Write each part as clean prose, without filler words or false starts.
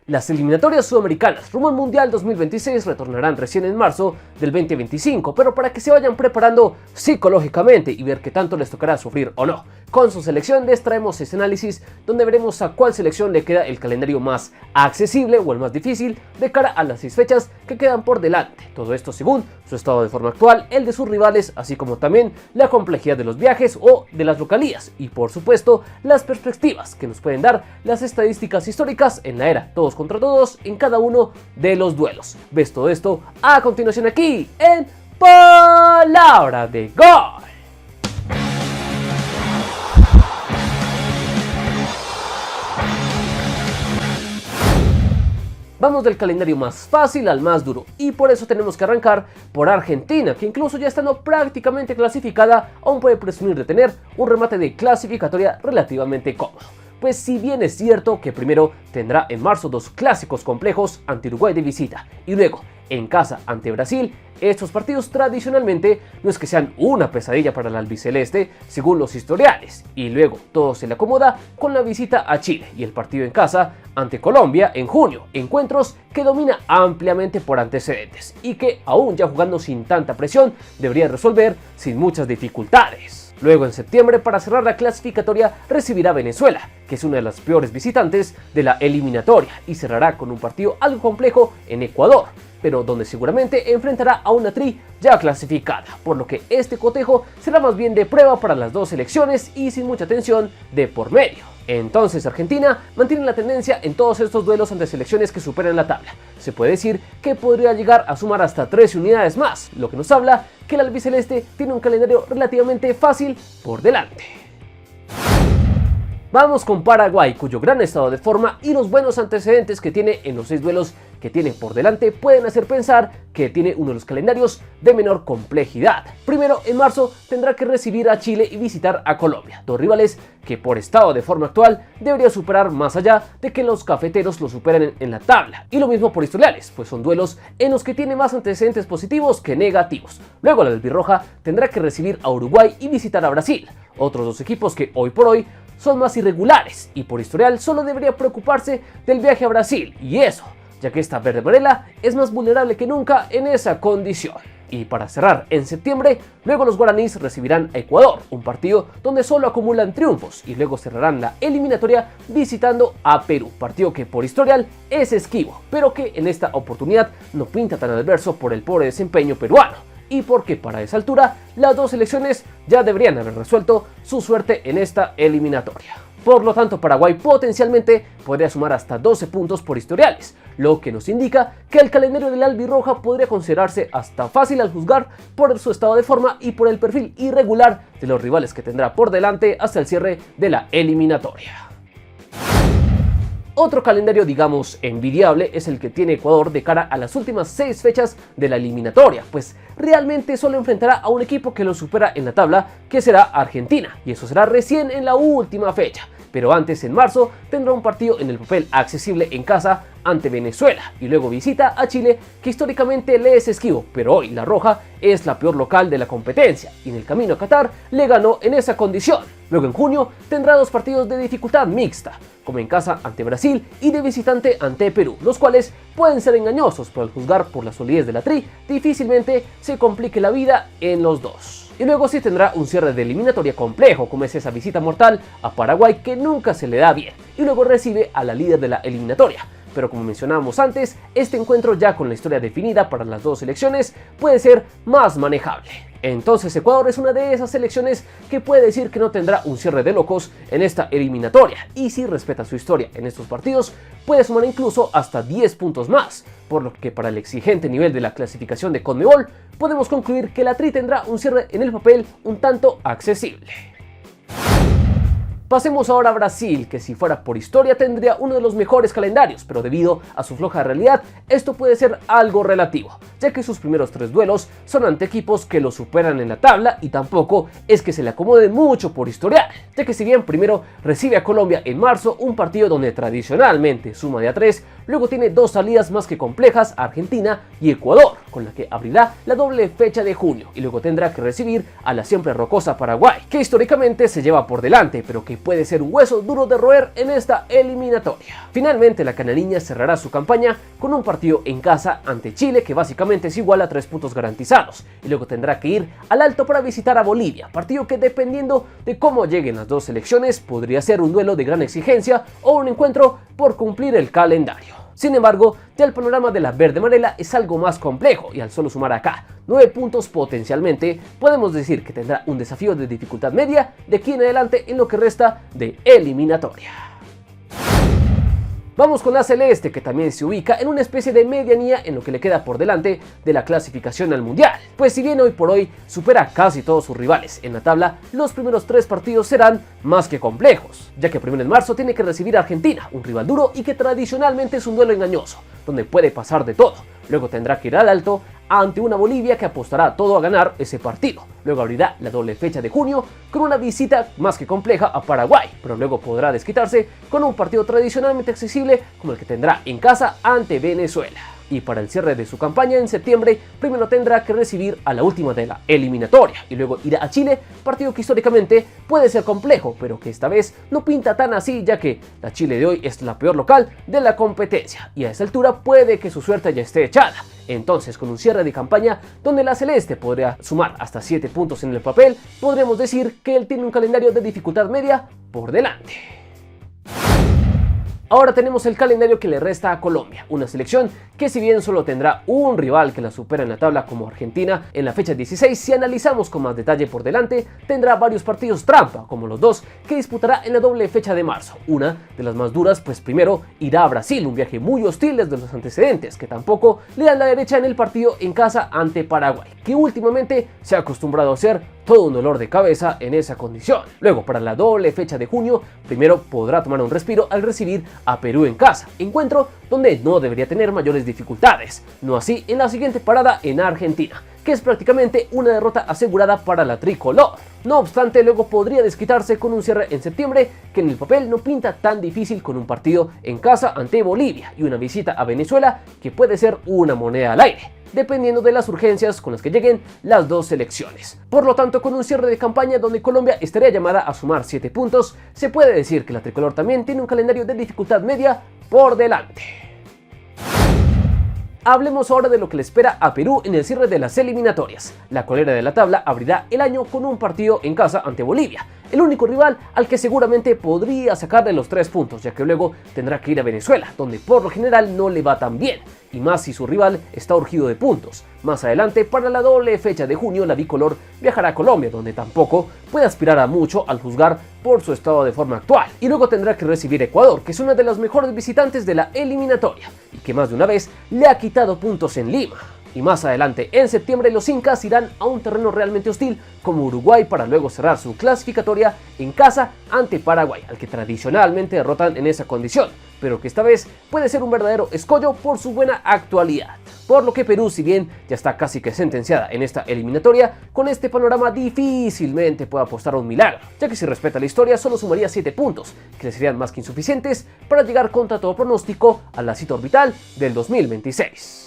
Las eliminatorias sudamericanas rumbo al Mundial 2026 retornarán recién en marzo del 2025, pero para que se vayan preparando psicológicamente y ver qué tanto les tocará sufrir o no. Con su selección les traemos este análisis donde veremos a cuál selección le queda el calendario más accesible o el más difícil de cara a las 6 fechas que quedan por delante. Todo esto según su estado de forma actual, el de sus rivales, así como también la complejidad de los viajes o de las localías y por supuesto las perspectivas que nos pueden dar las estadísticas históricas en la era todos contra todos en cada uno de los duelos. ¿Ves todo esto a continuación aquí en Palabra de Gol? Vamos del calendario más fácil al más duro y por eso tenemos que arrancar por Argentina, que incluso ya estando prácticamente clasificada aún puede presumir de tener un remate de clasificatoria relativamente cómodo. Pues si bien es cierto que primero tendrá en marzo 2 clásicos complejos ante Uruguay de visita y luego en casa ante Brasil, estos partidos tradicionalmente no es que sean una pesadilla para el albiceleste según los historiales, y luego todo se le acomoda con la visita a Chile y el partido en casa ante Colombia en junio, encuentros que domina ampliamente por antecedentes y que aún ya jugando sin tanta presión debería resolver sin muchas dificultades. Luego en septiembre, para cerrar la clasificatoria, recibirá a Venezuela, que es una de las peores visitantes de la eliminatoria, y cerrará con un partido algo complejo en Ecuador, pero donde seguramente enfrentará a una tri ya clasificada, por lo que este cotejo será más bien de prueba para las dos selecciones y sin mucha tensión de por medio. Entonces Argentina mantiene la tendencia en todos estos duelos ante selecciones que superan la tabla. Se puede decir que podría llegar a sumar hasta 13 unidades más, lo que nos habla que el albiceleste tiene un calendario relativamente fácil por delante. Vamos con Paraguay, cuyo gran estado de forma y los buenos antecedentes que tiene en los 6 duelos que tiene por delante pueden hacer pensar que tiene uno de los calendarios de menor complejidad. Primero, en marzo tendrá que recibir a Chile y visitar a Colombia, dos rivales que por estado de forma actual debería superar más allá de que los cafeteros lo superen en la tabla. Y lo mismo por historiales, pues son duelos en los que tiene más antecedentes positivos que negativos. Luego la albirroja tendrá que recibir a Uruguay y visitar a Brasil, otros dos equipos que hoy por hoy son más irregulares y por historial solo debería preocuparse del viaje a Brasil, y eso, ya que esta verde amarela es más vulnerable que nunca en esa condición. Y para cerrar, en septiembre, luego los guaraníes recibirán a Ecuador, un partido donde solo acumulan triunfos, y luego cerrarán la eliminatoria visitando a Perú, partido que por historial es esquivo, pero que en esta oportunidad no pinta tan adverso por el pobre desempeño peruano, y porque para esa altura las dos selecciones ya deberían haber resuelto su suerte en esta eliminatoria. Por lo tanto, Paraguay potencialmente podría sumar hasta 12 puntos por historiales, lo que nos indica que el calendario de la albirroja podría considerarse hasta fácil al juzgar por su estado de forma y por el perfil irregular de los rivales que tendrá por delante hasta el cierre de la eliminatoria. Otro calendario, digamos, envidiable es el que tiene Ecuador de cara a las últimas 6 fechas de la eliminatoria, pues realmente solo enfrentará a un equipo que lo supera en la tabla, que será Argentina, y eso será recién en la última fecha. Pero antes, en marzo, tendrá un partido en el papel accesible en casa ante Venezuela y luego visita a Chile, que históricamente le es esquivo, pero hoy la roja es la peor local de la competencia y en el camino a Qatar le ganó en esa condición. Luego en junio tendrá 2 partidos de dificultad mixta, como en casa ante Brasil y de visitante ante Perú, los cuales pueden ser engañosos, pero al juzgar por la solidez de la tri, difícilmente se complique la vida en los dos. Y luego sí tendrá un cierre de eliminatoria complejo, como es esa visita mortal a Paraguay que nunca se le da bien, y luego recibe a la líder de la eliminatoria. Pero como mencionábamos antes, este encuentro ya con la historia definida para las dos selecciones puede ser más manejable. Entonces Ecuador es una de esas selecciones que puede decir que no tendrá un cierre de locos en esta eliminatoria, y si respeta su historia en estos partidos puede sumar incluso hasta 10 puntos más, por lo que para el exigente nivel de la clasificación de CONMEBOL podemos concluir que la tri tendrá un cierre en el papel un tanto accesible. Pasemos ahora a Brasil, que si fuera por historia tendría uno de los mejores calendarios, pero debido a su floja realidad, esto puede ser algo relativo, ya que sus primeros 3 duelos son ante equipos que lo superan en la tabla y tampoco es que se le acomode mucho por historial, ya que si bien primero recibe a Colombia en marzo, un partido donde tradicionalmente suma de a 3, luego tiene 2 salidas más que complejas a Argentina y Ecuador, con la que abrirá la doble fecha de junio, y luego tendrá que recibir a la siempre rocosa Paraguay, que históricamente se lleva por delante, pero que puede ser un hueso duro de roer en esta eliminatoria. Finalmente, la canariña cerrará su campaña con un partido en casa ante Chile, que básicamente es igual a 3 puntos garantizados, y luego tendrá que ir al Alto para visitar a Bolivia, partido que, dependiendo de cómo lleguen las dos selecciones, podría ser un duelo de gran exigencia o un encuentro por cumplir el calendario. Sin embargo, ya el panorama de la verde amarela es algo más complejo, y al solo sumar acá 9 puntos potencialmente, podemos decir que tendrá un desafío de dificultad media de aquí en adelante en lo que resta de eliminatoria. Vamos con la celeste, que también se ubica en una especie de medianía en lo que le queda por delante de la clasificación al mundial. Pues si bien hoy por hoy supera casi todos sus rivales en la tabla, los primeros 3 partidos serán más que complejos, ya que primero en marzo tiene que recibir a Argentina, un rival duro y que tradicionalmente es un duelo engañoso, donde puede pasar de todo. Luego tendrá que ir al Alto ante una Bolivia que apostará todo a ganar ese partido. Luego abrirá la doble fecha de junio con una visita más que compleja a Paraguay, pero luego podrá desquitarse con un partido tradicionalmente accesible como el que tendrá en casa ante Venezuela. Y para el cierre de su campaña en septiembre, primero tendrá que recibir a la última de la eliminatoria y luego irá a Chile, partido que históricamente puede ser complejo, pero que esta vez no pinta tan así, ya que la Chile de hoy es la peor local de la competencia y a esa altura puede que su suerte ya esté echada. Entonces, con un cierre de campaña donde la celeste podría sumar hasta 7 puntos en el papel, podremos decir que él tiene un calendario de dificultad media por delante. Ahora tenemos el calendario que le resta a Colombia, una selección que, si bien solo tendrá un rival que la supera en la tabla como Argentina en la fecha 16, si analizamos con más detalle por delante, tendrá varios partidos trampa, como los 2 que disputará en la doble fecha de marzo. Una de las más duras, pues primero irá a Brasil, un viaje muy hostil desde los antecedentes, que tampoco le dan la derecha en el partido en casa ante Paraguay, que últimamente se ha acostumbrado a ser todo un dolor de cabeza en esa condición. Luego, para la doble fecha de junio, primero podrá tomar un respiro al recibir a Perú en casa, encuentro donde no debería tener mayores dificultades. No así en la siguiente parada en Argentina, que es prácticamente una derrota asegurada para la tricolor. No obstante, luego podría desquitarse con un cierre en septiembre que en el papel no pinta tan difícil, con un partido en casa ante Bolivia y una visita a Venezuela que puede ser una moneda al aire, dependiendo de las urgencias con las que lleguen las dos selecciones. Por lo tanto, con un cierre de campaña donde Colombia estaría llamada a sumar 7 puntos, se puede decir que la tricolor también tiene un calendario de dificultad media por delante. Hablemos ahora de lo que le espera a Perú en el cierre de las eliminatorias. La colera de la tabla abrirá el año con un partido en casa ante Bolivia, el único rival al que seguramente podría sacarle los 3 puntos, ya que luego tendrá que ir a Venezuela, donde por lo general no le va tan bien, y más si su rival está urgido de puntos. Más adelante, para la doble fecha de junio, la bicolor viajará a Colombia, donde tampoco puede aspirar a mucho al juzgar por su estado de forma actual, y luego tendrá que recibir Ecuador, que es una de las mejores visitantes de la eliminatoria y que más de una vez le ha quitado puntos en Lima. Y más adelante, en septiembre, los incas irán a un terreno realmente hostil como Uruguay para luego cerrar su clasificatoria en casa ante Paraguay, al que tradicionalmente derrotan en esa condición, pero que esta vez puede ser un verdadero escollo por su buena actualidad. Por lo que Perú, si bien ya está casi que sentenciada en esta eliminatoria, con este panorama difícilmente puede apostar a un milagro, ya que si respeta la historia solo sumaría 7 puntos, que le serían más que insuficientes para llegar contra todo pronóstico a la cita orbital del 2026.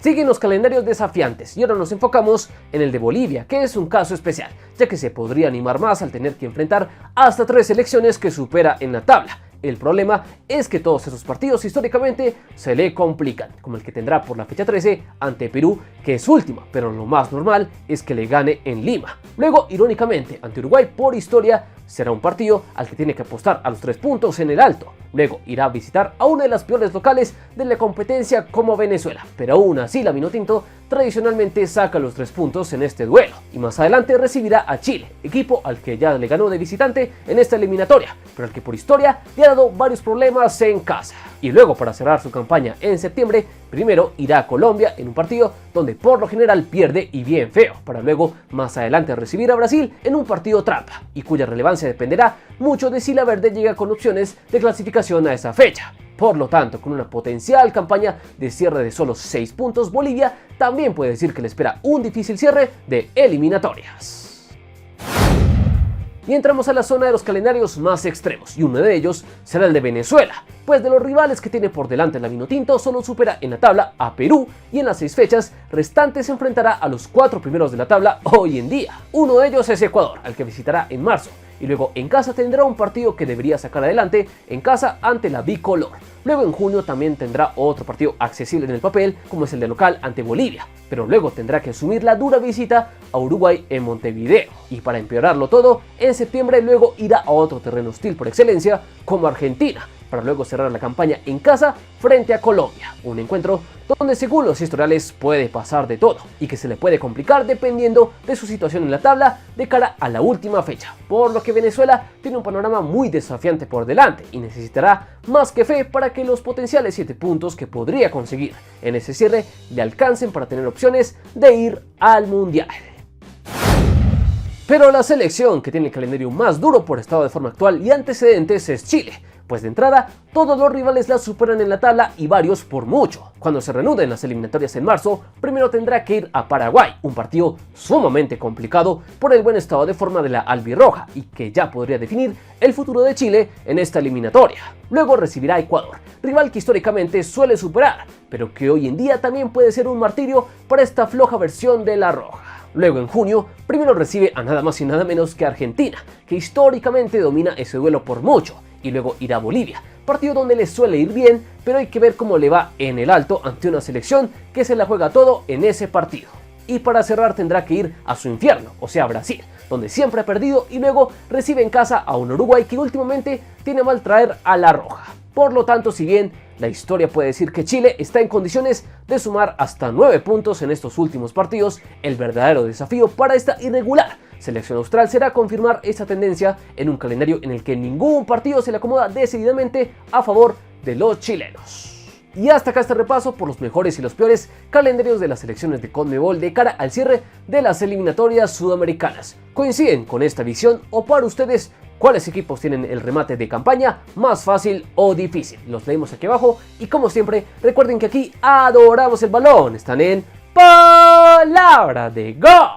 Siguen los calendarios desafiantes y ahora nos enfocamos en el de Bolivia, que es un caso especial, ya que se podría animar más al tener que enfrentar hasta 3 selecciones que supera en la tabla. El problema es que todos esos partidos históricamente se le complican, como el que tendrá por la fecha 13 ante Perú, que es última, pero lo más normal es que le gane en Lima. Luego, irónicamente, ante Uruguay por historia será un partido al que tiene que apostar a los 3 puntos en el Alto. Luego irá a visitar a una de las peores locales de la competencia como Venezuela, pero aún así la Vinotinto tradicionalmente saca los 3 puntos en este duelo. Y más adelante recibirá a Chile, equipo al que ya le ganó de visitante en esta eliminatoria, pero al que por historia le ha dado varios problemas en casa. Y luego, para cerrar su campaña en septiembre, primero irá a Colombia en un partido donde por lo general pierde y bien feo, para luego más adelante recibir a Brasil en un partido trampa, y cuya relevancia dependerá mucho de si la verde llega con opciones de clasificación a esa fecha. Por lo tanto, con una potencial campaña de cierre de solo 6 puntos, Bolivia también puede decir que le espera un difícil cierre de eliminatorias. Y entramos a la zona de los calendarios más extremos, y uno de ellos será el de Venezuela, pues de los rivales que tiene por delante la Vinotinto solo supera en la tabla a Perú, y en las 6 fechas restantes se enfrentará a los 4 primeros de la tabla hoy en día. Uno de ellos es Ecuador, al que visitará en marzo, y luego en casa tendrá un partido que debería sacar adelante en casa ante la Bicolor. Luego en junio también tendrá otro partido accesible en el papel, como es el de local ante Bolivia, pero luego tendrá que asumir la dura visita a Uruguay en Montevideo. Y para empeorarlo todo, en septiembre luego irá a otro terreno hostil por excelencia, como Argentina, para luego cerrar la campaña en casa frente a Colombia, un encuentro donde según los historiales puede pasar de todo y que se le puede complicar dependiendo de su situación en la tabla de cara a la última fecha, por lo que Venezuela tiene un panorama muy desafiante por delante y necesitará más que fe para que los potenciales 7 puntos que podría conseguir en ese cierre le alcancen para tener opciones de ir al Mundial. Pero la selección que tiene el calendario más duro por estado de forma actual y antecedentes es Chile, pues de entrada todos los rivales la superan en la tabla y varios por mucho. Cuando se reanuden las eliminatorias en marzo, primero tendrá que ir a Paraguay, un partido sumamente complicado por el buen estado de forma de la albirroja y que ya podría definir el futuro de Chile en esta eliminatoria. Luego recibirá a Ecuador, rival que históricamente suele superar, pero que hoy en día también puede ser un martirio para esta floja versión de la roja. Luego en junio, primero recibe a nada más y nada menos que Argentina, que históricamente domina ese duelo por mucho, y luego irá a Bolivia, partido donde le suele ir bien, pero hay que ver cómo le va en el alto ante una selección que se la juega todo en ese partido. Y para cerrar tendrá que ir a su infierno, o sea Brasil, donde siempre ha perdido y luego recibe en casa a un Uruguay que últimamente tiene a mal traer a la roja. Por lo tanto, si bien la historia puede decir que Chile está en condiciones de sumar hasta 9 puntos en estos últimos partidos, el verdadero desafío para esta irregular selección austral será confirmar esa tendencia en un calendario en el que ningún partido se le acomoda decididamente a favor de los chilenos. Y hasta acá este repaso por los mejores y los peores calendarios de las selecciones de CONMEBOL de cara al cierre de las eliminatorias sudamericanas. ¿Coinciden con esta visión o para ustedes cuáles equipos tienen el remate de campaña más fácil o difícil? Los leemos aquí abajo y como siempre recuerden que aquí adoramos el balón. Están en Palabra de Gol.